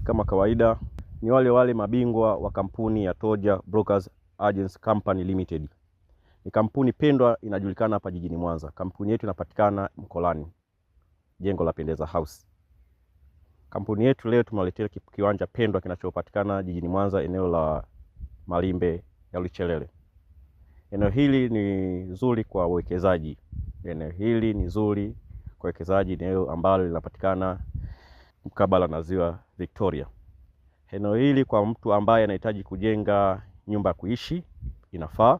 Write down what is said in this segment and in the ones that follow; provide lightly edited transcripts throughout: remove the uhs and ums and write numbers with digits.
kama kawaida ni wale mabingwa wa kampuni ya Toja Brokers Agents Company Limited. Ni kampuni pendwa, inajulikana hapa jijini Mwanza. Kampuni yetu inapatikana Mkolani, jengo la Pendeza House. Kampuni yetu leo tumewaletea kiwanja pendwa kinachopatikana jijini Mwanza, eneo la Malimbe ya Luchelele. Eneo hili ni zuri kwa uwekezaji. Eneo hili ni zuri kwa uwekezaji, eneo ambalo linapatikana mkabala na Ziwa Victoria. Eneo hili kwa mtu ambaye anahitaji kujenga nyumba ya kuishi inafaa.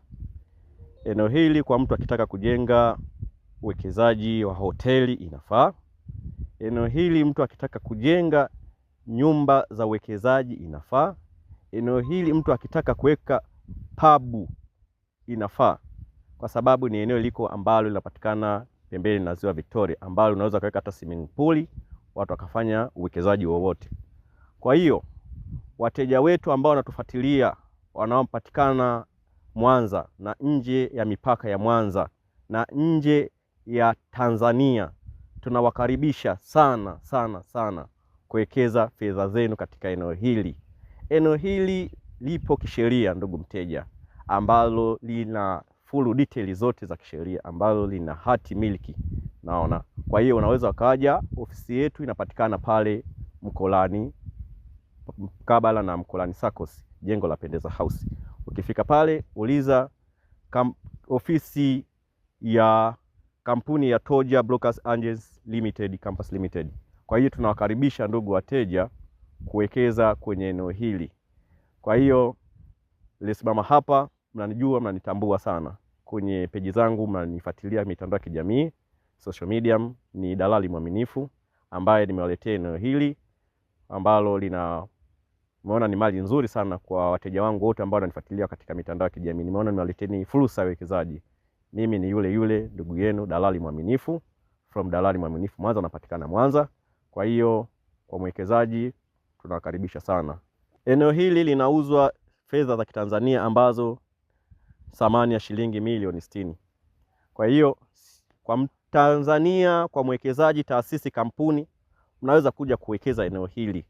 Eneo hili kwa mtu akitaka kujenga uwekezaji wa hoteli inafaa. Eneo hili mtu akitaka kujenga nyumba za uwekezaji inafaa. Eneo hili mtu akitaka kuweka pubu inafaa, kwa sababu ni eneo liko ambalo linapatikana pembeni na Ziwa Victoria, ambalo unaweza kuweka hata swimming pool, watu wakafanya uwekezaji wowote. Kwa hiyo wateja wetu ambao wanatufuatilia, wanaopatikana Mwanza na nje ya mipaka ya Mwanza na nje ya Tanzania, tunawakaribisha sana sana sana kuwekeza fedha zenu katika eneo hili. Eneo hili lipo kisheria, ndugu mteja, ambalo lina full detail zote za kisheria, ambalo lina hati miliki. Naona. Kwa hiyo unaweza ukaja, ofisi yetu inapatikana pale Mkolani, mkabala na Mkolani Saccos, jengo la Pendeza House. Ukifika pale uliza ofisi ya kampuni ya Toja Brokers Agents Limited, Campus Limited. Kwa hiyo tunawakaribisha ndugu wateja kuwekeza kwenye eneo hili. Kwa hiyo nilisimama hapa, mnanijua, mnanitambua sana. Kwenye peji zangu mnanifuatilia mitandao ya kijamii, social media, ni Dalali Mwaminifu ambaye nimewaletea eneo hili ambalo nimeona ni mali nzuri sana kwa wateja wangu wote ambao wananifuatilia katika mitandao ya kijamii. Nimeona nimewaletea fursa ya uwekezaji. Mimi ni yule ndugu yenu Dalali Mwaminifu, from Dalali Mwaminifu Mwanza, napatikana Mwanza. Kwa hiyo kwa mwekezaji tunawakaribisha sana. Eneo hili linauzwa fedha za Kitanzania ambazo thamani ya shilingi milioni 60. Kwa hiyo kwa Tanzania, kwa mwekezaji, taasisi, kampuni, mnaweza kuja kuwekeza eneo hili.